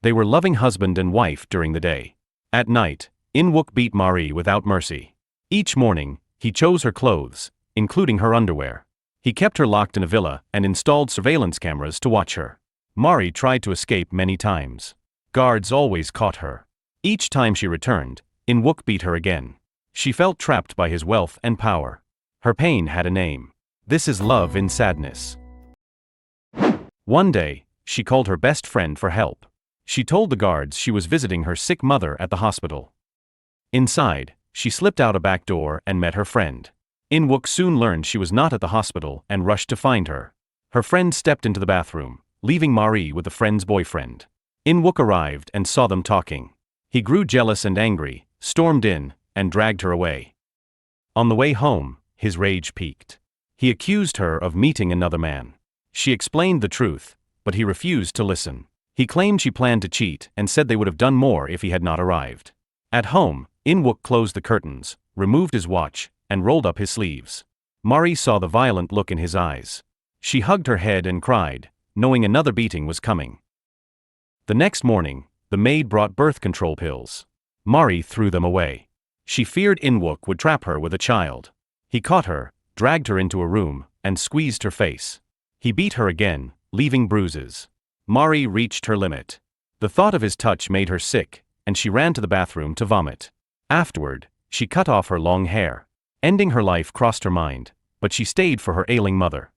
They were loving husband and wife during the day. At night, Inwuk beat Marie without mercy. Each morning, he chose her clothes, including her underwear. He kept her locked in a villa and installed surveillance cameras to watch her. Marie tried to escape many times. Guards always caught her. Each time she returned, Inwuk beat her again. She felt trapped by his wealth and power. Her pain had a name. This is love in sadness. One day, she called her best friend for help. She told the guards she was visiting her sick mother at the hospital. Inside, she slipped out a back door and met her friend. Inwuk soon learned she was not at the hospital and rushed to find her. Her friend stepped into the bathroom, leaving Marie with a friend's boyfriend. Inwuk arrived and saw them talking. He grew jealous and angry, stormed in, and dragged her away. On the way home, his rage peaked. He accused her of meeting another man. She explained the truth, but he refused to listen. He claimed she planned to cheat and said they would have done more if he had not arrived. At home, Inwuk closed the curtains, removed his watch, and rolled up his sleeves. Marie saw the violent look in his eyes. She hugged her head and cried, knowing another beating was coming. The next morning, the maid brought birth control pills. Marie threw them away. She feared Inwuk would trap her with a child. He caught her, dragged her into a room, and squeezed her face. He beat her again, leaving bruises. Marie reached her limit. The thought of his touch made her sick, and she ran to the bathroom to vomit. Afterward, she cut off her long hair. Ending her life crossed her mind, but she stayed for her ailing mother.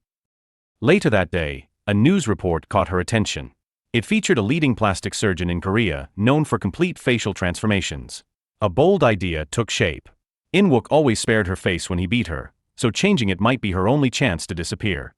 Later that day, a news report caught her attention. It featured a leading plastic surgeon in Korea known for complete facial transformations. A bold idea took shape. Inwuk always spared her face when he beat her, so changing it might be her only chance to disappear.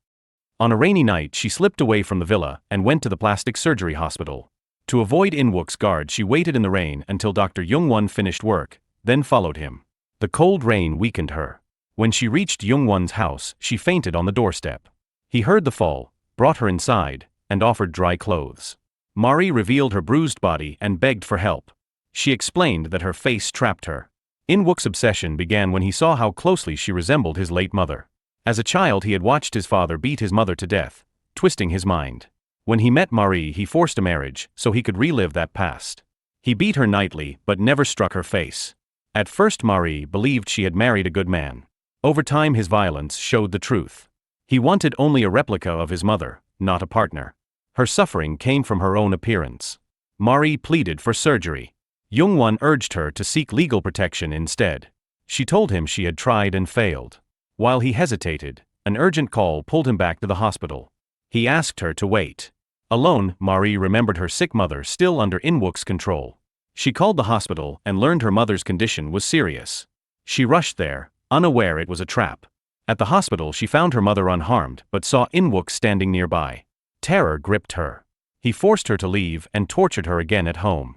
On a rainy night, she slipped away from the villa and went to the plastic surgery hospital. To avoid Inwuk's guard, she waited in the rain until Dr. Jungwon finished work, then followed him. The cold rain weakened her. When she reached Jungwon's house, she fainted on the doorstep. He heard the fall, brought her inside, and offered dry clothes. Marie revealed her bruised body and begged for help. She explained that her face trapped her. Inwuk's obsession began when he saw how closely she resembled his late mother. As a child, he had watched his father beat his mother to death, twisting his mind. When he met Marie, he forced a marriage so he could relive that past. He beat her nightly but never struck her face. At first, Marie believed she had married a good man. Over time, his violence showed the truth. He wanted only a replica of his mother, not a partner. Her suffering came from her own appearance. Marie pleaded for surgery. Jungwon urged her to seek legal protection instead. She told him she had tried and failed. While he hesitated, an urgent call pulled him back to the hospital. He asked her to wait. Alone, Marie remembered her sick mother still under Inwuk's control. She called the hospital and learned her mother's condition was serious. She rushed there, unaware it was a trap. At the hospital, she found her mother unharmed but saw Inwuk standing nearby. Terror gripped her. He forced her to leave and tortured her again at home.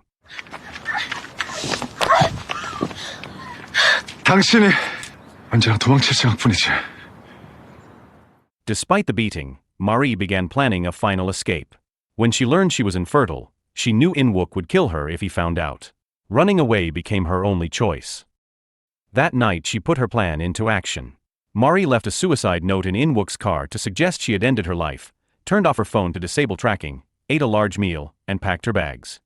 당신이 언제나 도망칠 생각뿐이지. Despite the beating, Marie began planning a final escape. When she learned she was infertile, she knew Inwuk would kill her if he found out. Running away became her only choice. That night, she put her plan into action. Marie left a suicide note in Inwuk's car to suggest she had ended her life, turned off her phone to disable tracking, ate a large meal, and packed her bags.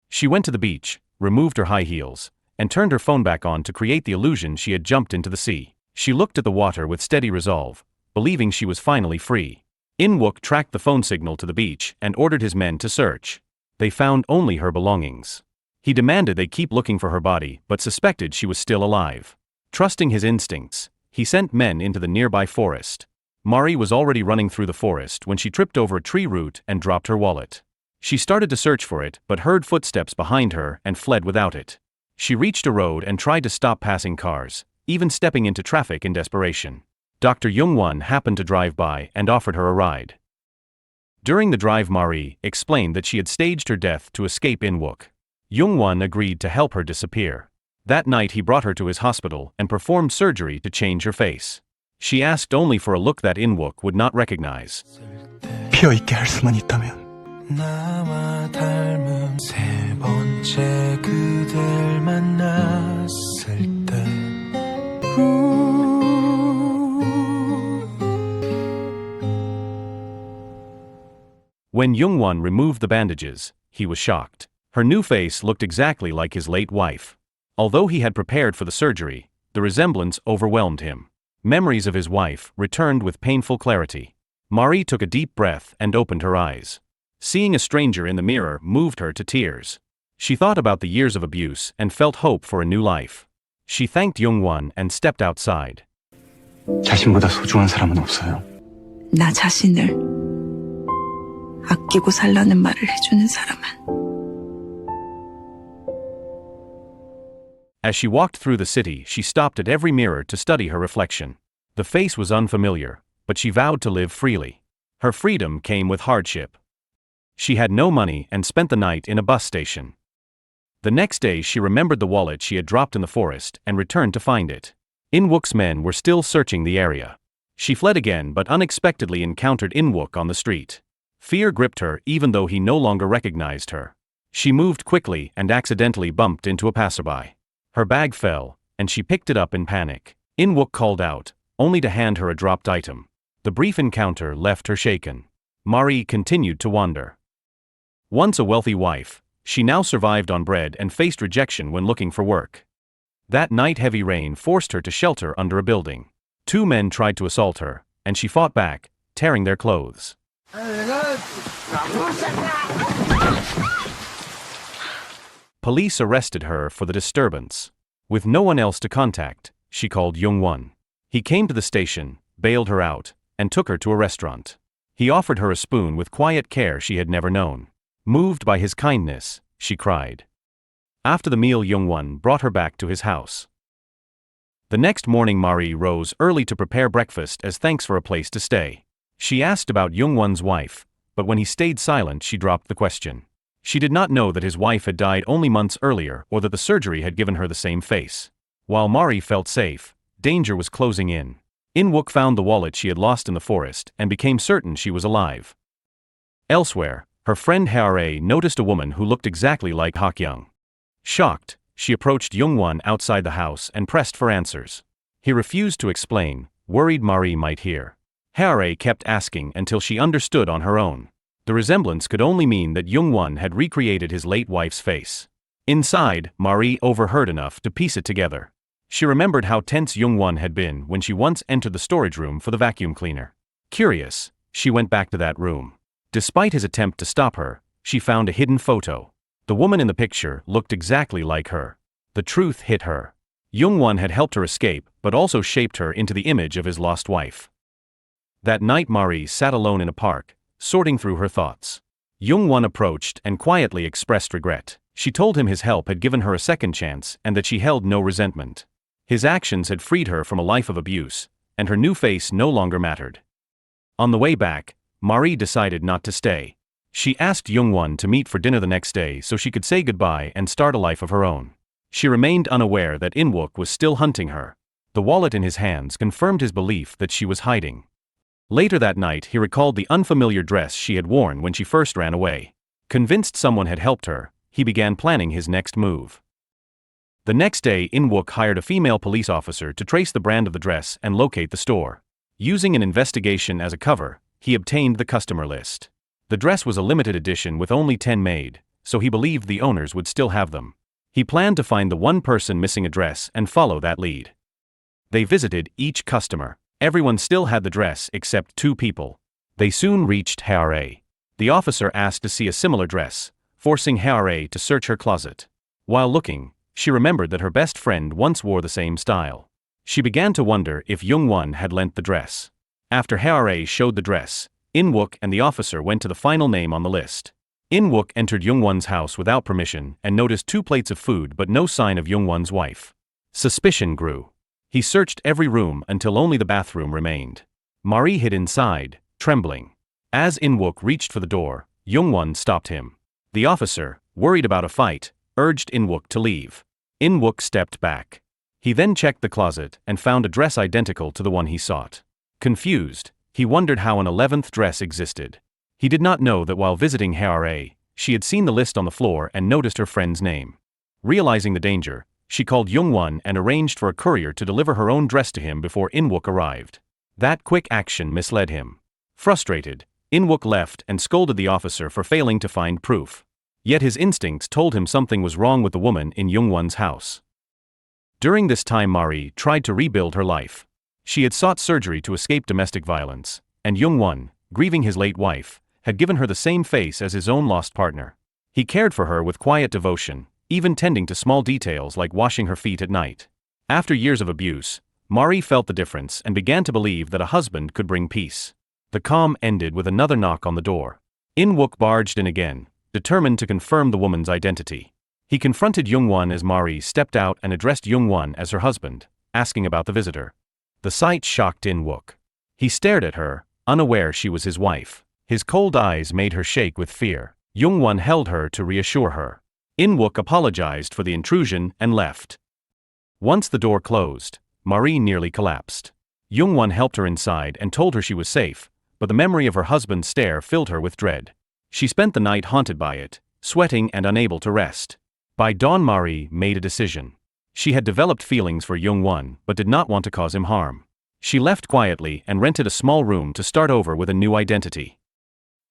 She went to the beach, removed her high heels, and turned her phone back on to create the illusion she had jumped into the sea. She looked at the water with steady resolve, believing she was finally free. Inwuk tracked the phone signal to the beach and ordered his men to search. They found only her belongings. He demanded they keep looking for her body but suspected she was still alive. Trusting his instincts, he sent men into the nearby forest. Marie was already running through the forest when she tripped over a tree root and dropped her wallet. She started to search for it but heard footsteps behind her and fled without it. She reached a road and tried to stop passing cars, even stepping into traffic in desperation. Dr. Jungwon happened to drive by and offered her a ride. During the drive, Marie explained that she had staged her death to escape Inwuk. Jungwon agreed to help her disappear. That night, he brought her to his hospital and performed surgery to change her face. She asked only for a look that Inwuk would not recognize. 비어있게 할 수만 있다면. 나와 닮은 세 번째 그댈 만났을 때 When Jungwon removed the bandages, he was shocked. Her new face looked exactly like his late wife. Although he had prepared for the surgery, the resemblance overwhelmed him. Memories of his wife returned with painful clarity. Marie took a deep breath and opened her eyes. Seeing a stranger in the mirror moved her to tears. She thought about the years of abuse and felt hope for a new life. She thanked Young-won and stepped outside. 자신보다 소중한 사람은 없어요. 나 자신을 아끼고 살라는 말을 해주는 사람은. As she walked through the city, she stopped at every mirror to study her reflection. The face was unfamiliar, but she vowed to live freely. Her freedom came with hardship. She had no money and spent the night in a bus station. The next day she remembered the wallet she had dropped in the forest and returned to find it. Inwuk's men were still searching the area. She fled again but unexpectedly encountered Inwuk on the street. Fear gripped her even though he no longer recognized her. She moved quickly and accidentally bumped into a passerby. Her bag fell, and she picked it up in panic. Inwuk called out, only to hand her a dropped item. The brief encounter left her shaken. Marie continued to wander. Once a wealthy wife, she now survived on bread and faced rejection when looking for work. That night heavy rain forced her to shelter under a building. 2 men tried to assault her, and she fought back, tearing their clothes. Police arrested her for the disturbance. With no one else to contact, she called Young-won. He came to the station, bailed her out, and took her to a restaurant. He offered her a spoon with quiet care she had never known. Moved by his kindness, she cried. After the meal, Young-won brought her back to his house. The next morning Marie rose early to prepare breakfast as thanks for a place to stay. She asked about Young-won's wife, but when he stayed silent she dropped the question. She did not know that his wife had died only months earlier or that the surgery had given her the same face. While Marie felt safe, danger was closing in. Inwuk found the wallet she had lost in the forest and became certain she was alive. Elsewhere, her friend Hae noticed a woman who looked exactly like Hakyung. Shocked, she approached Young-won outside the house and pressed for answers. He refused to explain, worried Marie might hear. Hae kept asking until she understood on her own. The resemblance could only mean that Young-won had recreated his late wife's face. Inside, Marie overheard enough to piece it together. She remembered how tense Young-won had been when she once entered the storage room for the vacuum cleaner. Curious, she went back to that room. Despite his attempt to stop her, she found a hidden photo. The woman in the picture looked exactly like her. The truth hit her. Young-won had helped her escape but also shaped her into the image of his lost wife. That night Marie sat alone in a park, sorting through her thoughts. Young-won approached and quietly expressed regret. She told him his help had given her a second chance and that she held no resentment. His actions had freed her from a life of abuse, and her new face no longer mattered. On the way back, Marie decided not to stay. She asked Young-won to meet for dinner the next day so she could say goodbye and start a life of her own. She remained unaware that Inwuk was still hunting her. The wallet in his hands confirmed his belief that she was hiding. Later that night he recalled the unfamiliar dress she had worn when she first ran away. Convinced someone had helped her, he began planning his next move. The next day Inwuk hired a female police officer to trace the brand of the dress and locate the store. Using an investigation as a cover, he obtained the customer list. The dress was a limited edition with only 10 made, so he believed the owners would still have them. He planned to find the one person missing a dress and follow that lead. They visited each customer. Everyone still had the dress except 2 people. They soon reached Hae. The officer asked to see a similar dress, forcing Hae to search her closet. While looking, she remembered that her best friend once wore the same style. She began to wonder if Young-won had lent the dress. After Hae showed the dress, Inwuk and the officer went to the final name on the list. Inwuk entered Young-won's house without permission and noticed 2 plates of food but no sign of Young-won's wife. Suspicion grew. He searched every room until only the bathroom remained. Marie hid inside, trembling. As Inwuk reached for the door, Young-won stopped him. The officer, worried about a fight, urged Inwuk to leave. Inwuk stepped back. He then checked the closet and found a dress identical to the one he sought. Confused, he wondered how an 11th dress existed. He did not know that while visiting Hae, she had seen the list on the floor and noticed her friend's name. Realizing the danger, she called Young-won and arranged for a courier to deliver her own dress to him before Inwuk arrived. That quick action misled him. Frustrated, Inwuk left and scolded the officer for failing to find proof. Yet his instincts told him something was wrong with the woman in Jungwon's house. During this time Marie tried to rebuild her life. She had sought surgery to escape domestic violence, and Jungwon, grieving his late wife, had given her the same face as his own lost partner. He cared for her with quiet devotion, even tending to small details like washing her feet at night. After years of abuse, Marie felt the difference and began to believe that a husband could bring peace. The calm ended with another knock on the door. Inwuk barged in again, determined to confirm the woman's identity. He confronted Jungwon as Marie stepped out and addressed Jungwon as her husband, asking about the visitor. The sight shocked Inwuk. He stared at her, unaware she was his wife. His cold eyes made her shake with fear. Jungwon held her to reassure her. Inwuk apologized for the intrusion and left. Once the door closed, Marie nearly collapsed. Jungwon helped her inside and told her she was safe, but the memory of her husband's stare filled her with dread. She spent the night haunted by it, sweating and unable to rest. By dawn Marie made a decision. She had developed feelings for Jungwon but did not want to cause him harm. She left quietly and rented a small room to start over with a new identity.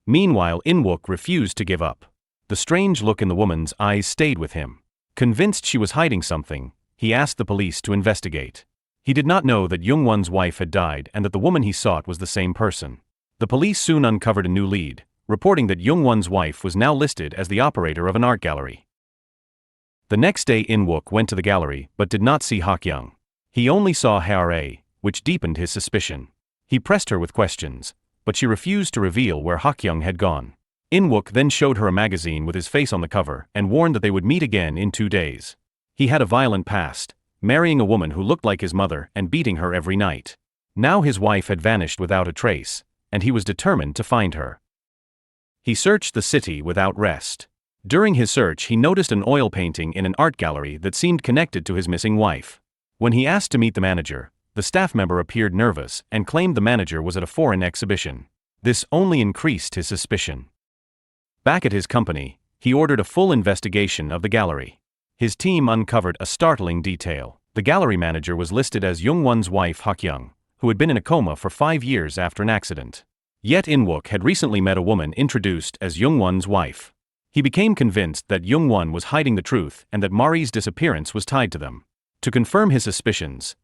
Meanwhile Inwuk refused to give up. The strange look in the woman's eyes stayed with him. Convinced she was hiding something, he asked the police to investigate. He did not know that Jungwon's wife had died and that the woman he sought was the same person. The police soon uncovered a new lead, reporting that Jungwon's wife was now listed as the operator of an art gallery. The next day Inwuk went to the gallery but did not see Hakyung. He only saw Hae, which deepened his suspicion. He pressed her with questions, but she refused to reveal where Hakyung had gone. Inwuk then showed her a magazine with his face on the cover and warned that they would meet again in 2 days. He had a violent past, marrying a woman who looked like his mother and beating her every night. Now his wife had vanished without a trace, and he was determined to find her. He searched the city without rest. During his search he noticed an oil painting in an art gallery that seemed connected to his missing wife. When he asked to meet the manager, the staff member appeared nervous and claimed the manager was at a foreign exhibition. This only increased his suspicion. Back at his company, he ordered a full investigation of the gallery. His team uncovered a startling detail. The gallery manager was listed as Jungwon's wife Hakyung, who had been in a coma for 5 years after an accident. Yet Inwuk had recently met a woman introduced as Jungwon's wife. He became convinced that Jungwon was hiding the truth and that Marie's disappearance was tied to them. To confirm his suspicions,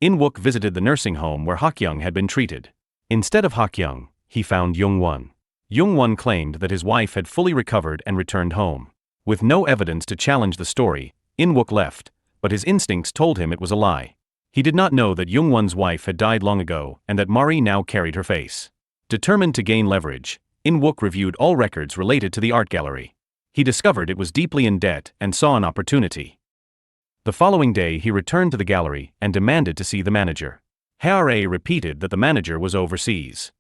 Inwuk visited the nursing home where Hakyung had been treated. Instead of Hakyung, he found Jungwon. Jungwon claimed that his wife had fully recovered and returned home. With no evidence to challenge the story, Inwuk left, but his instincts told him it was a lie. He did not know that Jungwon's wife had died long ago and that Marie now carried her face. Determined to gain leverage, Inwuk reviewed all records related to the art gallery. He discovered it was deeply in debt and saw an opportunity. The following day he returned to the gallery and demanded to see the manager. Hae repeated that the manager was overseas.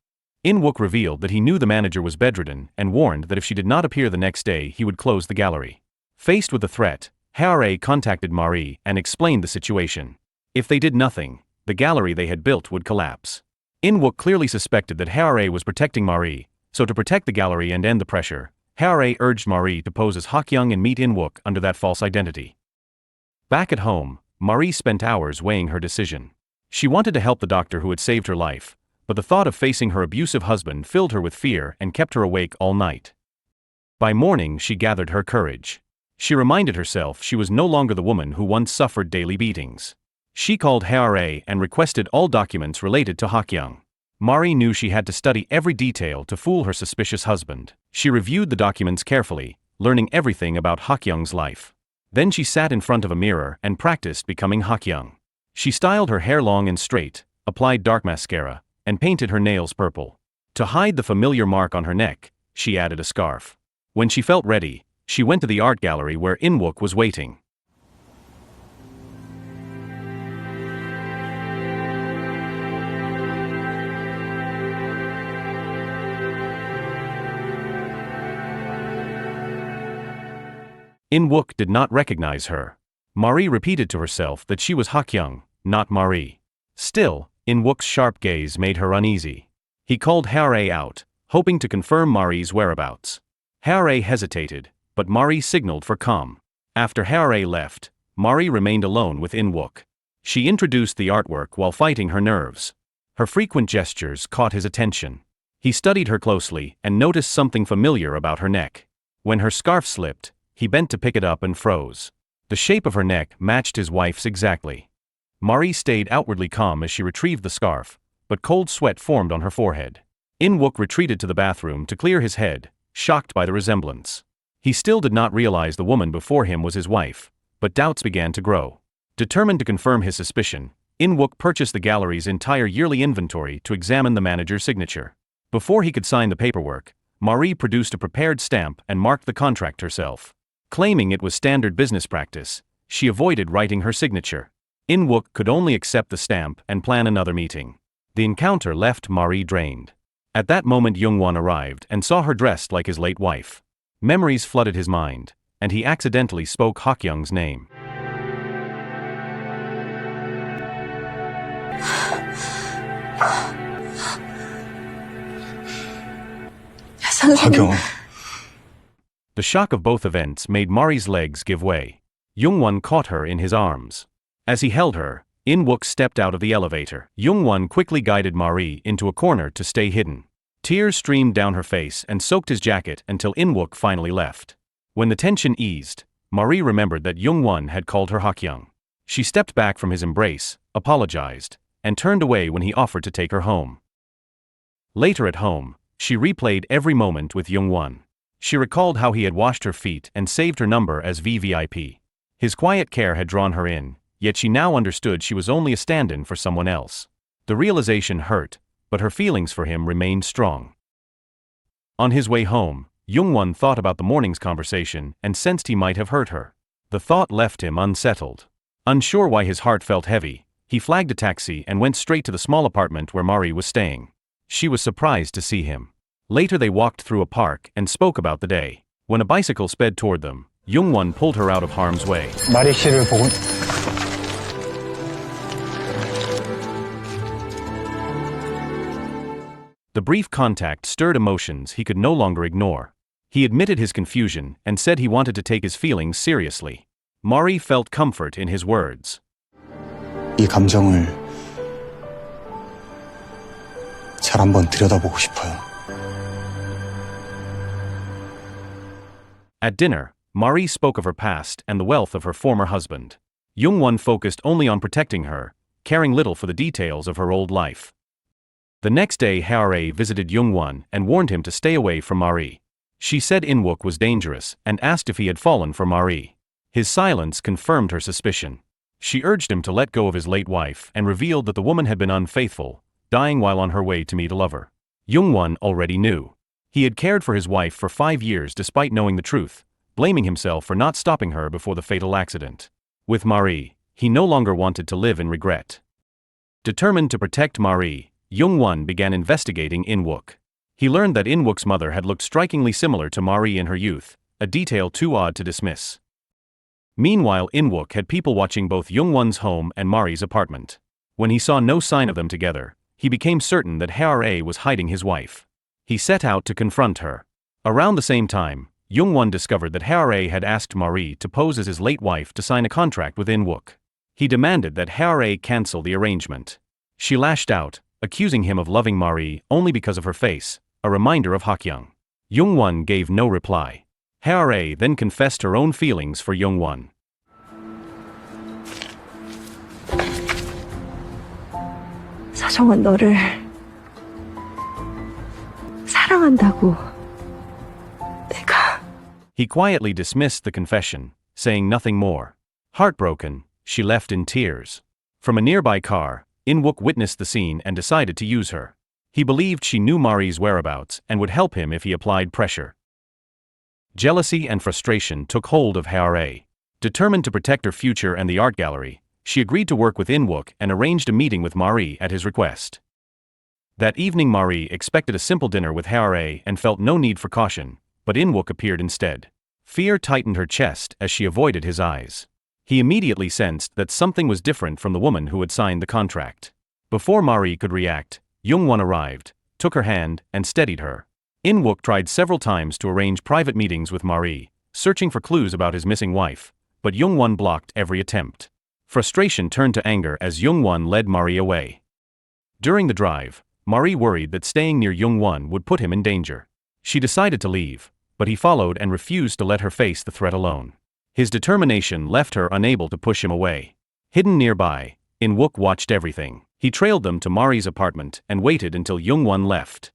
Inwuk revealed that he knew the manager was bedridden and warned that if she did not appear the next day he would close the gallery. Faced with the threat, Hae contacted Marie and explained the situation. If they did nothing, the gallery they had built would collapse. Inwuk clearly suspected that Hae was protecting Marie, so to protect the gallery and end the pressure, Hae urged Marie to pose as Hakyung and meet Inwuk under that false identity. Back at home, Marie spent hours weighing her decision. She wanted to help the doctor who had saved her life, but the thought of facing her abusive husband filled her with fear and kept her awake all night. By morning she gathered her courage. She reminded herself she was no longer the woman who once suffered daily beatings. She called Hae and requested all documents related to Hakyung. Marie knew she had to study every detail to fool her suspicious husband. She reviewed the documents carefully, learning everything about Hakyung's life. Then she sat in front of a mirror and practiced becoming Hakyung. She styled her hair long and straight, applied dark mascara, and painted her nails purple. To hide the familiar mark on her neck, she added a scarf. When she felt ready, she went to the art gallery where Inwuk was waiting. Inwuk did not recognize her. Marie repeated to herself that she was Hakyung, not Marie. Still, Inwuk's sharp gaze made her uneasy. He called Hae out, hoping to confirm Marie's whereabouts. Hae hesitated, but Marie signaled for calm. After Hae left, Marie remained alone with Inwuk. She introduced the artwork while fighting her nerves. Her frequent gestures caught his attention. He studied her closely and noticed something familiar about her neck. When her scarf slipped, he bent to pick it up and froze. The shape of her neck matched his wife's exactly. Marie stayed outwardly calm as she retrieved the scarf, but cold sweat formed on her forehead. Inwuk retreated to the bathroom to clear his head, shocked by the resemblance. He still did not realize the woman before him was his wife, but doubts began to grow. Determined to confirm his suspicion, Inwuk purchased the gallery's entire yearly inventory to examine the manager's signature. Before he could sign the paperwork, Marie produced a prepared stamp and marked the contract herself. Claiming it was standard business practice, she avoided writing her signature. Inwuk could only accept the stamp and plan another meeting. The encounter left Marie drained. At that moment Jungwon arrived and saw her dressed like his late wife. Memories flooded his mind, and he accidentally spoke Hakyung's name. 하경, The shock of both events made Marie's legs give way. Jungwon caught her in his arms. As he held her, Inwuk stepped out of the elevator. Jungwon quickly guided Marie into a corner to stay hidden. Tears streamed down her face and soaked his jacket until Inwuk finally left. When the tension eased, Marie remembered that Jungwon had called her Hakyung. She stepped back from his embrace, apologized, and turned away when he offered to take her home. Later at home, she replayed every moment with Jungwon. She recalled how he had washed her feet and saved her number as VVIP. His quiet care had drawn her in, yet she now understood she was only a stand-in for someone else. The realization hurt, but her feelings for him remained strong. On his way home, Jungwon thought about the morning's conversation and sensed he might have hurt her. The thought left him unsettled. Unsure why his heart felt heavy, he flagged a taxi and went straight to the small apartment where Marie was staying. She was surprised to see him. Later they walked through a park and spoke about the day. When a bicycle sped toward them, Jungwon pulled her out of harm's way. 마리 씨를 보고 The brief contact stirred emotions he could no longer ignore. He admitted his confusion and said he wanted to take his feelings seriously. Marie felt comfort in his words. 이 감정을 잘 한번 들여다보고 싶어요. At dinner, Marie spoke of her past and the wealth of her former husband. Jungwon focused only on protecting her, caring little for the details of her old life. The next day Hae visited Jungwon and warned him to stay away from Marie. She said Inwuk was dangerous and asked if he had fallen for Marie. His silence confirmed her suspicion. She urged him to let go of his late wife and revealed that the woman had been unfaithful, dying while on her way to meet a lover. Jungwon already knew. He had cared for his wife for 5 years despite knowing the truth, blaming himself for not stopping her before the fatal accident. With Marie, he no longer wanted to live in regret. Determined to protect Marie, Jungwon began investigating Inwuk. He learned that Inwuk's mother had looked strikingly similar to Marie in her youth, a detail too odd to dismiss. Meanwhile Inwuk had people watching both Jungwon's home and Marie's apartment. When he saw no sign of them together, he became certain that Hae was hiding his wife. He set out to confront her. Around the same time, Jungwon discovered that Hae had asked Marie to pose as his late wife to sign a contract with Inwuk. He demanded that Hae cancel the arrangement. She lashed out, accusing him of loving Marie only because of her face, a reminder of Hakyung. Jungwon gave no reply. Hae then confessed her own feelings for Jungwon. 서정은 너를 사랑한다고. 내가. He quietly dismissed the confession, saying nothing more. Heartbroken, she left in tears. From a nearby car, Inwuk witnessed the scene and decided to use her. He believed she knew Marie's whereabouts and would help him if he applied pressure. Jealousy and frustration took hold of Hae. Determined to protect her future and the art gallery, she agreed to work with Inwuk and arranged a meeting with Marie at his request. That evening Marie expected a simple dinner with Hae and felt no need for caution, but Inwuk appeared instead. Fear tightened her chest as she avoided his eyes. He immediately sensed that something was different from the woman who had signed the contract. Before Marie could react, Jungwon arrived, took her hand, and steadied her. Inwuk tried several times to arrange private meetings with Marie, searching for clues about his missing wife, but Jungwon blocked every attempt. Frustration turned to anger as Jungwon led Marie away. During the drive, Marie worried that staying near Jungwon would put him in danger. She decided to leave, but he followed and refused to let her face the threat alone. His determination left her unable to push him away. Hidden nearby, Inwuk watched everything. He trailed them to Mari's apartment and waited until Youngwon left.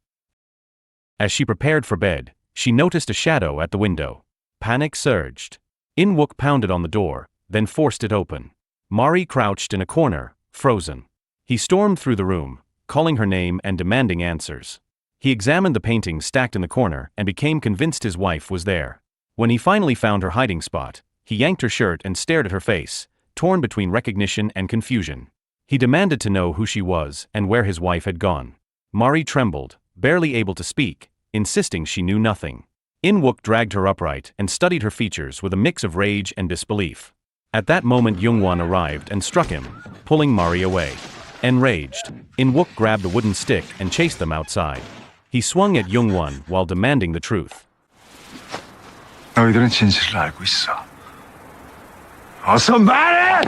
As she prepared for bed, she noticed a shadow at the window. Panic surged. Inwuk pounded on the door, then forced it open. Mari crouched in a corner, frozen. He stormed through the room, calling her name and demanding answers. He examined the paintings stacked in the corner and became convinced his wife was there. When he finally found her hiding spot, he yanked her shirt and stared at her face, torn between recognition and confusion. He demanded to know who she was and where his wife had gone. Mari trembled, barely able to speak, insisting she knew nothing. Inwuk dragged her upright and studied her features with a mix of rage and disbelief. At that moment Youngwon arrived and struck him, pulling Mari away. Enraged, Inwuk grabbed a wooden stick and chased them outside. He swung at Youngwon while demanding the truth. 너희들은 진실을 알고 있어. 어서 말해!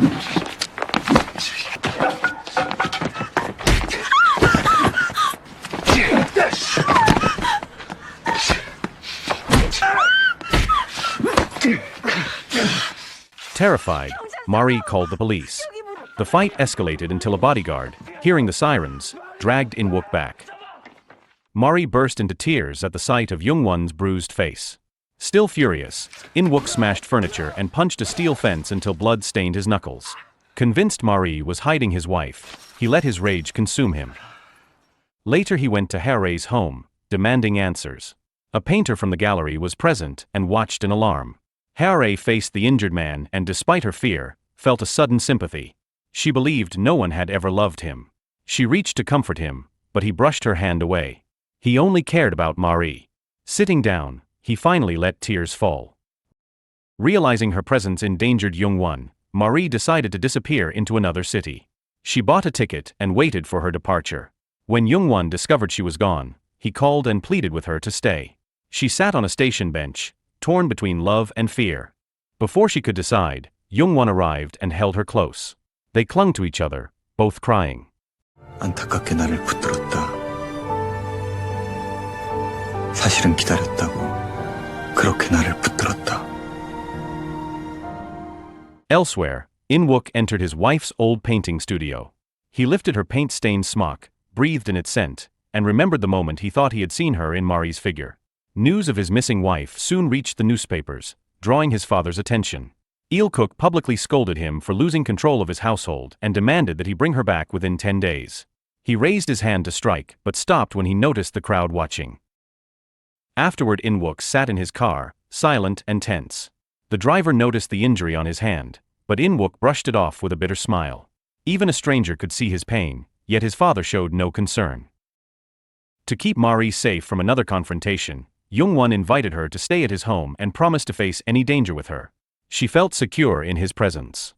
Terrified, Mari called the police. The fight escalated until a bodyguard, hearing the sirens, dragged Inwuk back. Mari burst into tears at the sight of Youngwon's bruised face. Still furious, Inwuk smashed furniture and punched a steel fence until blood stained his knuckles. Convinced Mari was hiding his wife, he let his rage consume him. Later he went to Hare's home, demanding answers. A painter from the gallery was present and watched in alarm. Hare faced the injured man and, despite her fear, felt a sudden sympathy. She believed no one had ever loved him. She reached to comfort him, but he brushed her hand away. He only cared about Mari. Sitting down, he finally let tears fall. Realizing her presence endangered Youngwon, Mari decided to disappear into another city. She bought a ticket and waited for her departure. When Youngwon discovered she was gone, he called and pleaded with her to stay. She sat on a station bench, torn between love and fear. Before she could decide, Youngwon arrived and held her close. They clung to each other, both crying. 안타깝게 나를 붙들었다. 사실은 기다렸다고. 그렇게 나를 붙들었다. Elsewhere, Inwuk entered his wife's old painting studio. He lifted her paint-stained smock, breathed in its scent, and remembered the moment he thought he had seen her in Mari's figure. News of his missing wife soon reached the newspapers, drawing his father's attention. Ilkuk publicly scolded him for losing control of his household and demanded that he bring her back within 10 days. He raised his hand to strike but stopped when he noticed the crowd watching. Afterward, Inwuk sat in his car, silent and tense. The driver noticed the injury on his hand, but Inwuk brushed it off with a bitter smile. Even a stranger could see his pain, yet his father showed no concern. To keep Mari safe from another confrontation, Youngwon invited her to stay at his home and promised to face any danger with her. She felt secure in his presence.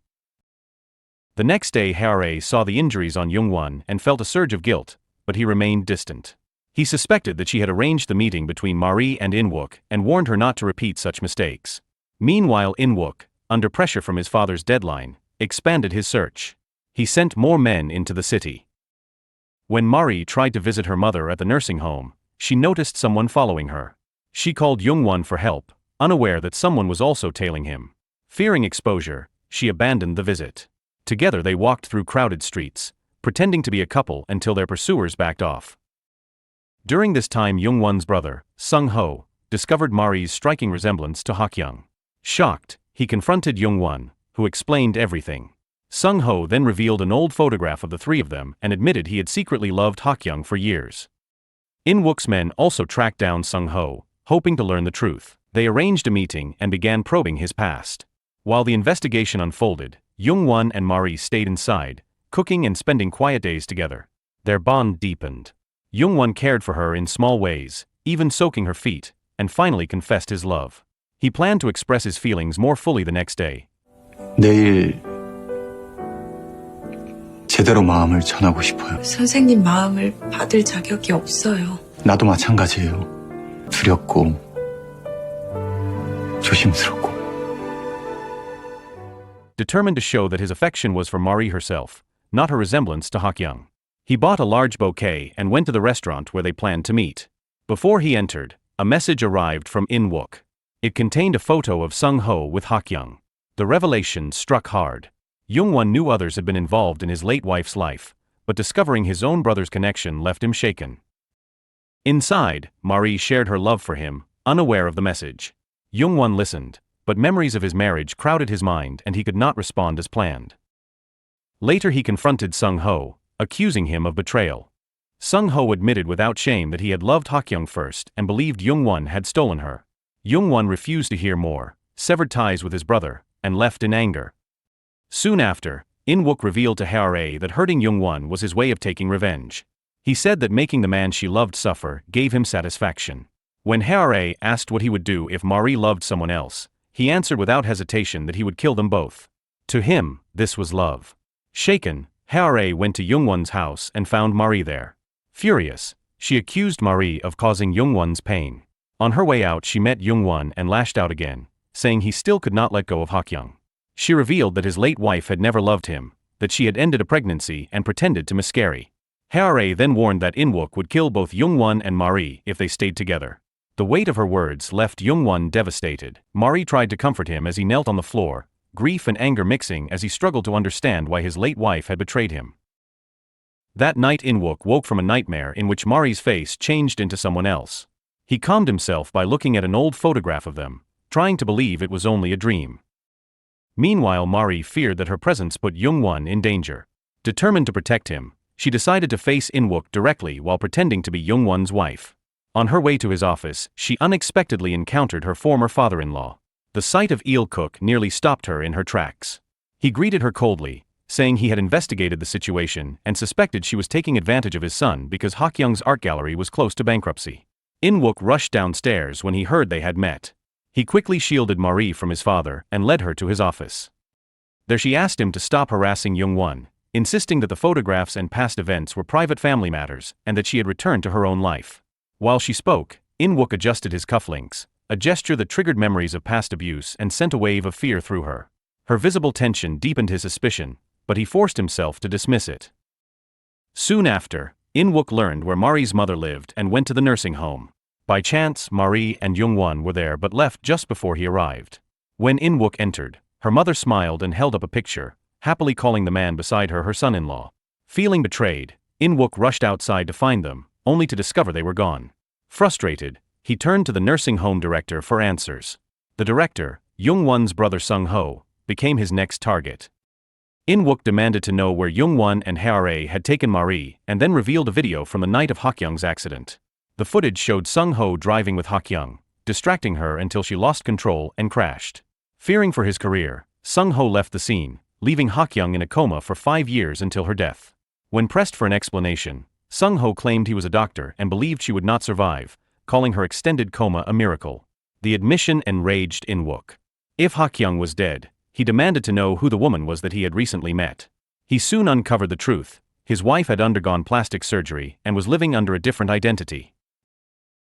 The next day Hare saw the injuries on Youngwon and felt a surge of guilt, but he remained distant. He suspected that she had arranged the meeting between Mari and Inwuk and warned her not to repeat such mistakes. Meanwhile, Inwuk, under pressure from his father's deadline, expanded his search. He sent more men into the city. When Mari tried to visit her mother at the nursing home, she noticed someone following her. She called Youngwon for help, unaware that someone was also tailing him. Fearing exposure, she abandoned the visit. Together they walked through crowded streets, pretending to be a couple until their pursuers backed off. During this time, Youngwon's brother, Sung-ho, discovered Mari's striking resemblance to Hakyung. Shocked, he confronted Youngwon, who explained everything. Sung-ho then revealed an old photograph of the three of them and admitted he had secretly loved Hakyung for years. Inwuk's men also tracked down Sung-ho, hoping to learn the truth. They arranged a meeting and began probing his past. While the investigation unfolded, Youngwon and Mari stayed inside, cooking and spending quiet days together. Their bond deepened. Youngwon cared for her in small ways, even soaking her feet, and finally confessed his love. He planned to express his feelings more fully the next day. 내일 제대로 마음을 전하고 싶어요. 선생님 마음을 받을 자격이 없어요. 나도 마찬가지예요. 두렵고 조심스럽고. Determined to show that his affection was for Mari herself, not her resemblance to Hakyung. He bought a large bouquet and went to the restaurant where they planned to meet. Before he entered, A message arrived from Inwuk. It contained a photo of Sung-ho with Hakyung. The revelation struck hard. Jung-won knew others had been involved in his late wife's life, but discovering his own brother's connection left him shaken. Inside, Marie shared her love for him, unaware of the message. Jung-won listened, but memories of his marriage crowded his mind and he could not respond as planned. Later he confronted Sung-ho, accusing him of betrayal. Sung-ho admitted without shame that he had loved Hakyung first and believed Jung-won had stolen her. Jung-won refused to hear more, severed ties with his brother, and left in anger. Soon after, Inwuk revealed to Hae that hurting Jung-won was his way of taking revenge. He said that making the man she loved suffer gave him satisfaction. When Hae asked what he would do if Marie loved someone else, he answered without hesitation that he would kill them both. To him, this was love. Shaken, Hae went to Jung-won's house and found Marie there. Furious, she accused Marie of causing Jung-won's pain. On her way out she met Jung-won and lashed out again, saying he still could not let go of Hakyung. She revealed that his late wife had never loved him, that she had ended a pregnancy and pretended to miscarry. Hae then warned that Inwuk would kill both Jung-won and Marie if they stayed together. The weight of her words left Jung-won devastated. Marie tried to comfort him as he knelt on the floor, grief and anger mixing as he struggled to understand why his late wife had betrayed him. That night Inwuk woke from a nightmare in which Marie's face changed into someone else. He calmed himself by looking at an old photograph of them, trying to believe it was only a dream. Meanwhile Marie feared that her presence put Jung-won in danger. Determined to protect him, she decided to face Inwuk directly while pretending to be Jung-won's wife. On her way to his office, she unexpectedly encountered her former father-in-law. The sight of Il-kuk nearly stopped her in her tracks. He greeted her coldly, saying he had investigated the situation and suspected she was taking advantage of his son because Hakyung's art gallery was close to bankruptcy. Inwuk rushed downstairs when he heard they had met. He quickly shielded Marie from his father and led her to his office. There she asked him to stop harassing Jung-won, insisting that the photographs and past events were private family matters and that she had returned to her own life. While she spoke, Inwuk adjusted his cufflinks, a gesture that triggered memories of past abuse and sent a wave of fear through her. Her visible tension deepened his suspicion, but he forced himself to dismiss it. Soon after, Inwuk learned where Marie's mother lived and went to the nursing home. By chance, Marie and Jung-won were there but left just before he arrived. When Inwuk entered, her mother smiled and held up a picture, happily calling the man beside her her son-in-law. Feeling betrayed, Inwuk rushed outside to find them, only to discover they were gone. Frustrated, he turned to the nursing home director for answers. The director, Jung-won's brother Sung-ho, became his next target. Inwuk demanded to know where Jung-won and Hae had taken Marie and then revealed a video from the night of Hakyung's accident. The footage showed Sung-ho driving with Hakyung, distracting her until she lost control and crashed. Fearing for his career, Sung-ho left the scene, leaving Hakyung in a coma for 5 years until her death. When pressed for an explanation, Sung-ho claimed he was a doctor and believed she would not survive, calling her extended coma a miracle. The admission enraged Inwuk. If Hakyung was dead, he demanded to know who the woman was that he had recently met. He soon uncovered the truth. His wife had undergone plastic surgery and was living under a different identity.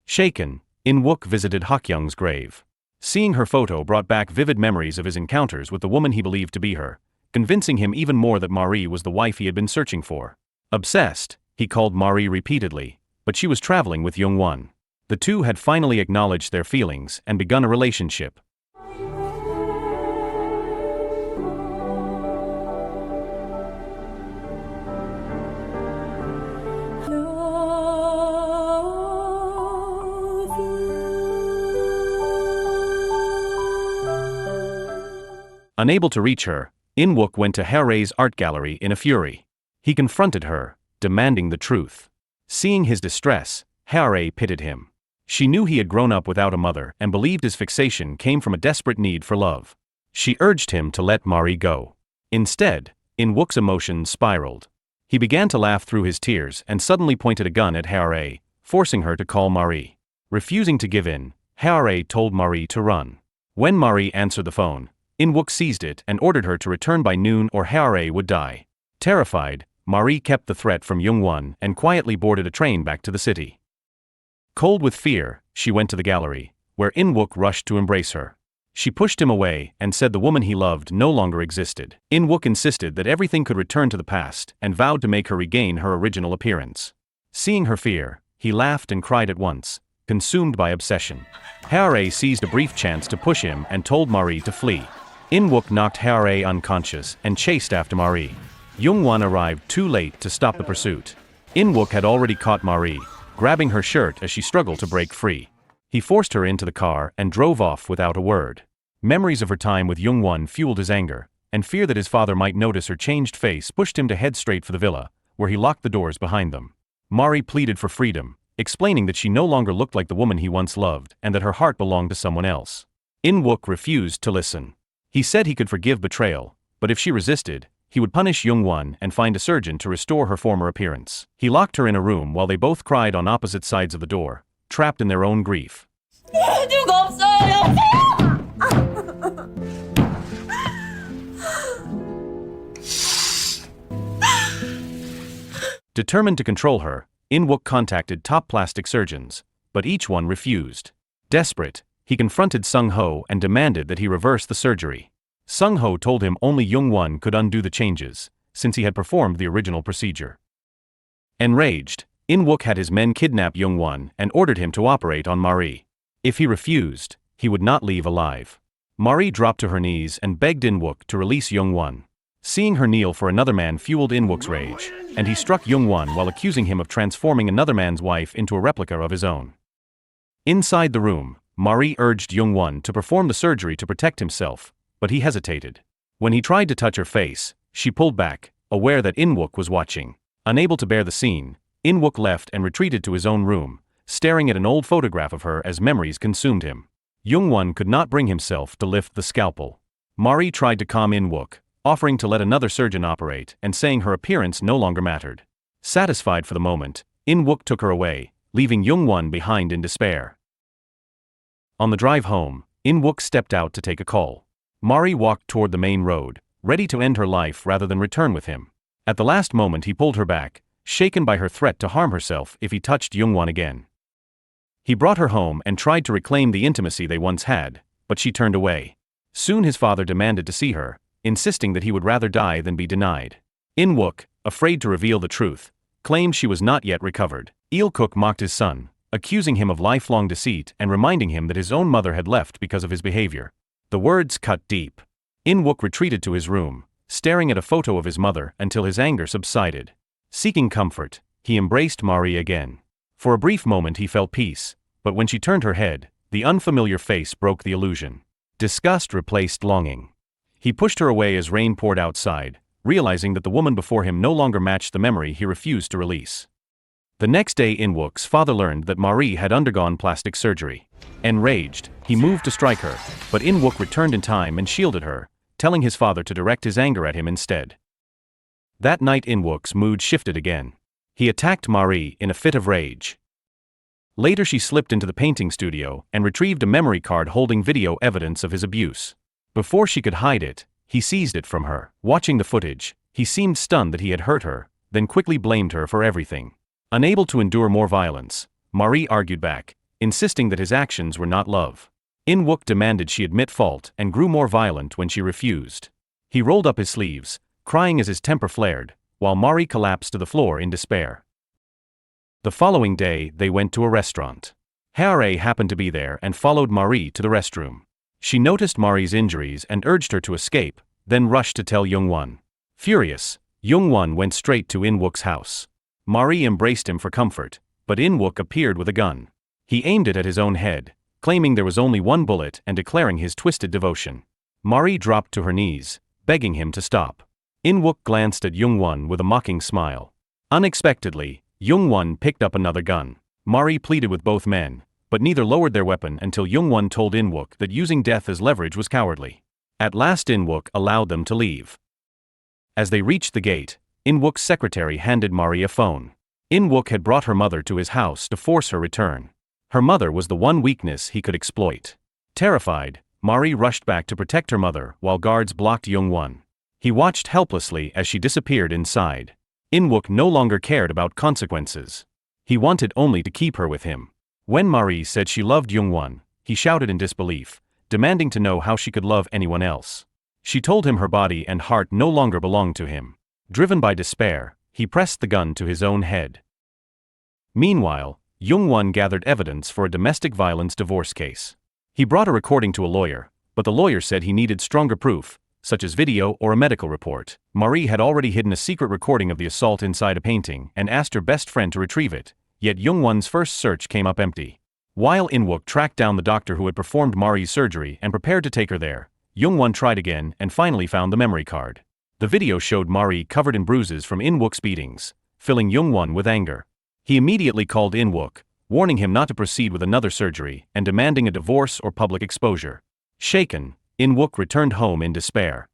Shaken, Inwuk visited Hakyung's grave. Seeing her photo brought back vivid memories of his encounters with the woman he believed to be her, convincing him even more that Marie was the wife he had been searching for. Obsessed, he called Marie repeatedly, but she was traveling with Jung-won. The two had finally acknowledged their feelings and begun a relationship. Unable to reach her, Inwuk went to Hae's art gallery in a fury. He confronted her, demanding the truth. Seeing his distress, Hae pitied him. She knew he had grown up without a mother and believed his fixation came from a desperate need for love. She urged him to let Marie go. Instead, Inwuk's emotions spiraled. He began to laugh through his tears and suddenly pointed a gun at Hae, forcing her to call Marie. Refusing to give in, Hae told Marie to run. When Marie answered the phone, Inwuk seized it and ordered her to return by noon or Hae would die. Terrified, Marie kept the threat from Jung-won and quietly boarded a train back to the city. Cold with fear, she went to the gallery, where Inwuk rushed to embrace her. She pushed him away and said the woman he loved no longer existed. Inwuk insisted that everything could return to the past and vowed to make her regain her original appearance. Seeing her fear, he laughed and cried at once, consumed by obsession. Hae seized a brief chance to push him and told Marie to flee. Inwuk knocked Hae unconscious and chased after Marie. Youngwon arrived too late to stop the pursuit. Inwuk had already caught Marie, grabbing her shirt as she struggled to break free. He forced her into the car and drove off without a word. Memories of her time with Youngwon fueled his anger, and fear that his father might notice her changed face pushed him to head straight for the villa, where he locked the doors behind them. Marie pleaded for freedom, explaining that she no longer looked like the woman he once loved and that her heart belonged to someone else. Inwuk refused to listen. He said he could forgive betrayal, but if she resisted, he would punish Youngwon and find a surgeon to restore her former appearance. He locked her in a room while they both cried on opposite sides of the door, trapped in their own grief. 누가 없어요, Determined to control her, Inwuk contacted top plastic surgeons, but each one refused. Desperate, he confronted Sung-ho and demanded that he reverse the surgery. Sung-ho told him only Youngwon could undo the changes, since he had performed the original procedure. Enraged, Inwuk had his men kidnap Youngwon and ordered him to operate on Marie. If he refused, he would not leave alive. Marie dropped to her knees and begged Inwuk to release Youngwon. Seeing her kneel for another man fueled Inwuk's rage, and he struck Youngwon while accusing him of transforming another man's wife into a replica of his own. Inside the room, Marie urged Youngwon to perform the surgery to protect himself, but he hesitated. When he tried to touch her face, she pulled back, aware that Inwuk was watching. Unable to bear the scene, Inwuk left and retreated to his own room, staring at an old photograph of her as memories consumed him. Youngwon could not bring himself to lift the scalpel. Marie tried to calm Inwuk, offering to let another surgeon operate and saying her appearance no longer mattered. Satisfied for the moment, Inwuk took her away, leaving Youngwon behind in despair. On the drive home, Inwuk stepped out to take a call. Marie walked toward the main road, ready to end her life rather than return with him. At the last moment he pulled her back, shaken by her threat to harm herself if he touched Youngwon again. He brought her home and tried to reclaim the intimacy they once had, but she turned away. Soon his father demanded to see her, insisting that he would rather die than be denied. Inwuk, afraid to reveal the truth, claimed she was not yet recovered. Ilkuk mocked his son, accusing him of lifelong deceit and reminding him that his own mother had left because of his behavior. The words cut deep. Inwuk retreated to his room, staring at a photo of his mother until his anger subsided. Seeking comfort, he embraced Marie again. For a brief moment he felt peace, but when she turned her head, the unfamiliar face broke the illusion. Disgust replaced longing. He pushed her away as rain poured outside, realizing that the woman before him no longer matched the memory he refused to release. The next day Inwuk's father learned that Marie had undergone plastic surgery. Enraged, he moved to strike her, but Inwuk returned in time and shielded her, telling his father to direct his anger at him instead. That night Inwuk's mood shifted again. He attacked Marie in a fit of rage. Later she slipped into the painting studio and retrieved a memory card holding video evidence of his abuse. Before she could hide it, he seized it from her. Watching the footage, he seemed stunned that he had hurt her, then quickly blamed her for everything. Unable to endure more violence, Marie argued back, insisting that his actions were not love. Inwuk demanded she admit fault and grew more violent when she refused. He rolled up his sleeves, crying as his temper flared, while Marie collapsed to the floor in despair. The following day they went to a restaurant. Hae happened to be there and followed Marie to the restroom. She noticed Marie's injuries and urged her to escape, then rushed to tell Youngwon. Furious, Youngwon went straight to Inwuk's house. Marie embraced him for comfort, but Inwuk appeared with a gun. He aimed it at his own head, claiming there was only one bullet and declaring his twisted devotion. Marie dropped to her knees, begging him to stop. Inwuk glanced at Youngwon with a mocking smile. Unexpectedly, Youngwon picked up another gun. Marie pleaded with both men, but neither lowered their weapon until Youngwon told Inwuk that using death as leverage was cowardly. At last Inwuk allowed them to leave. As they reached the gate, Inwuk's secretary handed Marie a phone. Inwuk had brought her mother to his house to force her return. Her mother was the one weakness he could exploit. Terrified, Marie rushed back to protect her mother while guards blocked Youngwon. He watched helplessly as she disappeared inside. Inwuk no longer cared about consequences. He wanted only to keep her with him. When Marie said she loved Youngwon, he shouted in disbelief, demanding to know how she could love anyone else. She told him her body and heart no longer belonged to him. Driven by despair, he pressed the gun to his own head. Meanwhile, Jung-won gathered evidence for a domestic violence divorce case. He brought a recording to a lawyer, but the lawyer said he needed stronger proof, such as video or a medical report. Marie had already hidden a secret recording of the assault inside a painting and asked her best friend to retrieve it, yet Jung-won's first search came up empty. While Inwuk tracked down the doctor who had performed Marie's surgery and prepared to take her there, Jung-won tried again and finally found the memory card. The video showed Marie covered in bruises from Inwuk's beatings, filling Jung-won with anger. He immediately called Inwuk, warning him not to proceed with another surgery and demanding a divorce or public exposure. Shaken, Inwuk returned home in despair.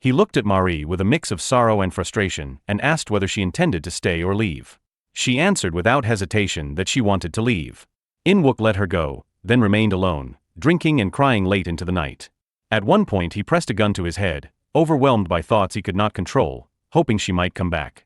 He looked at Marie with a mix of sorrow and frustration and asked whether she intended to stay or leave. She answered without hesitation that she wanted to leave. Inwuk let her go, then remained alone, drinking and crying late into the night. At one point he pressed a gun to his head, overwhelmed by thoughts he could not control, hoping she might come back.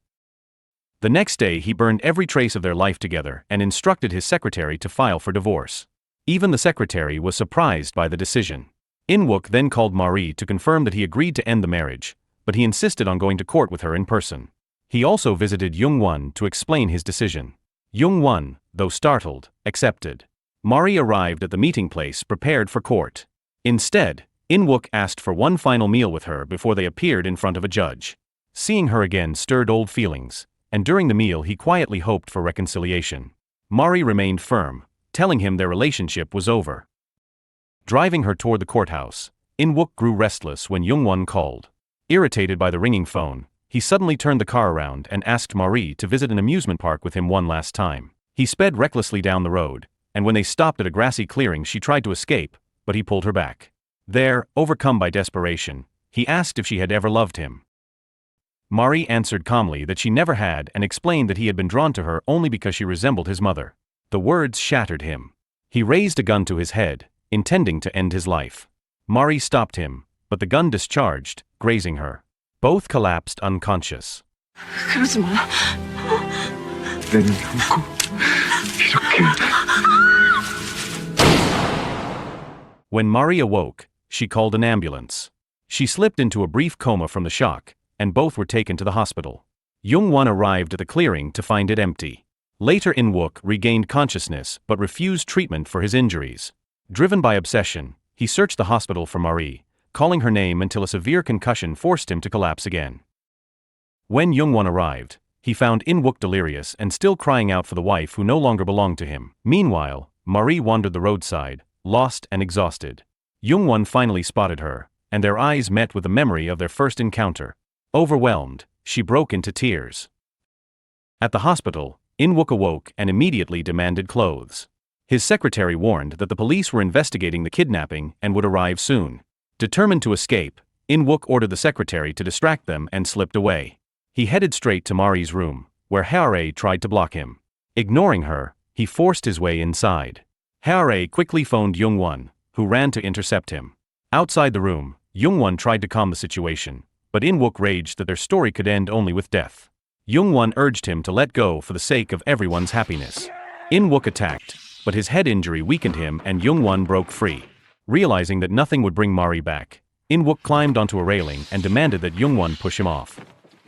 The next day he burned every trace of their life together and instructed his secretary to file for divorce. Even the secretary was surprised by the decision. Inwuk then called Marie to confirm that he agreed to end the marriage, but he insisted on going to court with her in person. He also visited Jung-won to explain his decision. Jung-won, though startled, accepted. Marie arrived at the meeting place prepared for court. Instead, Inwuk asked for one final meal with her before they appeared in front of a judge. Seeing her again stirred old feelings, and during the meal he quietly hoped for reconciliation. Marie remained firm, telling him their relationship was over. Driving her toward the courthouse, Inwuk grew restless when Jung-won called. Irritated by the ringing phone, he suddenly turned the car around and asked Marie to visit an amusement park with him one last time. He sped recklessly down the road, and when they stopped at a grassy clearing she tried to escape, but he pulled her back. There, overcome by desperation, he asked if she had ever loved him. Marie answered calmly that she never had and explained that he had been drawn to her only because she resembled his mother. The words shattered him. He raised a gun to his head, intending to end his life. Marie stopped him, but the gun discharged, grazing her. Both collapsed unconscious. 그러지 마. 내 눈 감고 이렇게. When Marie awoke, she called an ambulance. She slipped into a brief coma from the shock, and both were taken to the hospital. Jung-won arrived at the clearing to find it empty. Later Inwuk regained consciousness but refused treatment for his injuries. Driven by obsession, he searched the hospital for Marie, calling her name until a severe concussion forced him to collapse again. When Jung-won arrived, he found Inwuk delirious and still crying out for the wife who no longer belonged to him. Meanwhile, Marie wandered the roadside, lost and exhausted. Jung-won finally spotted her, and their eyes met with the memory of their first encounter. Overwhelmed, she broke into tears. At the hospital, Inwuk awoke and immediately demanded clothes. His secretary warned that the police were investigating the kidnapping and would arrive soon. Determined to escape, Inwuk ordered the secretary to distract them and slipped away. He headed straight to Marie's room, where Hae tried to block him. Ignoring her, he forced his way inside. Hae quickly phoned Jung-won, who ran to intercept him. Outside the room, Jung-won tried to calm the situation, but Inwuk raged that their story could end only with death. Jung-won urged him to let go for the sake of everyone's happiness. Inwuk attacked, but his head injury weakened him and Jung-won broke free. Realizing that nothing would bring Marie back, Inwuk climbed onto a railing and demanded that Jung-won push him off.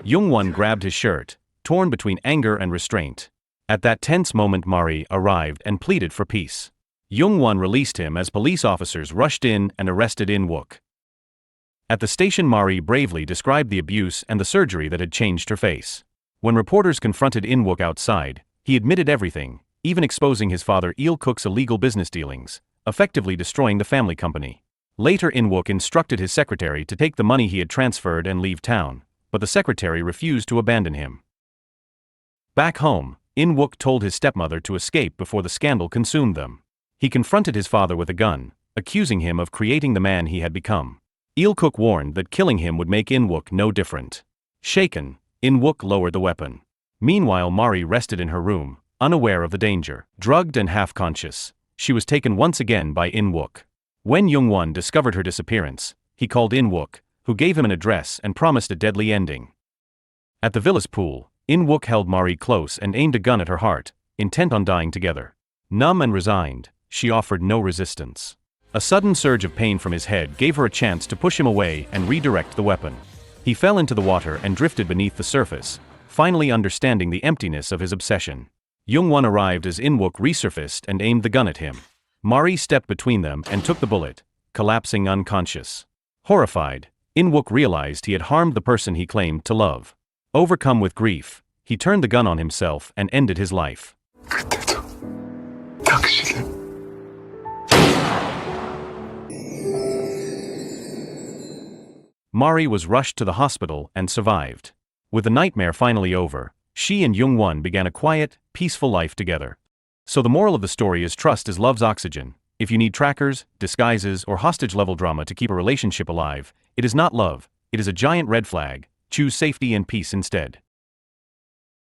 Jung-won grabbed his shirt, torn between anger and restraint. At that tense moment Marie arrived and pleaded for peace. Jung-won released him as police officers rushed in and arrested Inwuk. At the station Marie bravely described the abuse and the surgery that had changed her face. When reporters confronted Inwuk outside, he admitted everything, even exposing his father Il-kuk's illegal business dealings, effectively destroying the family company. Later Inwuk instructed his secretary to take the money he had transferred and leave town, but the secretary refused to abandon him. Back home, Inwuk told his stepmother to escape before the scandal consumed them. He confronted his father with a gun, accusing him of creating the man he had become. Il-kuk warned that killing him would make Inwuk no different. Shaken, Inwuk lowered the weapon. Meanwhile Marie rested in her room, unaware of the danger. Drugged and half-conscious, she was taken once again by Inwuk. When Jung-won discovered her disappearance, he called Inwuk, who gave him an address and promised a deadly ending. At the villa's pool, Inwuk held Marie close and aimed a gun at her heart, intent on dying together. Numb and resigned, she offered no resistance. A sudden surge of pain from his head gave her a chance to push him away and redirect the weapon. He fell into the water and drifted beneath the surface, finally understanding the emptiness of his obsession. Young-won arrived as Inwuk resurfaced and aimed the gun at him. Mari stepped between them and took the bullet, collapsing unconscious. Horrified, Inwuk realized he had harmed the person he claimed to love. Overcome with grief, he turned the gun on himself and ended his life. 그때도 당신은 Mari was rushed to the hospital and survived. With the nightmare finally over, she and Young-won began a quiet, peaceful life together. So the moral of the story is trust is love's oxygen. If you need trackers, disguises, or hostage-level drama to keep a relationship alive, it is not love, it is a giant red flag. Choose safety and peace instead.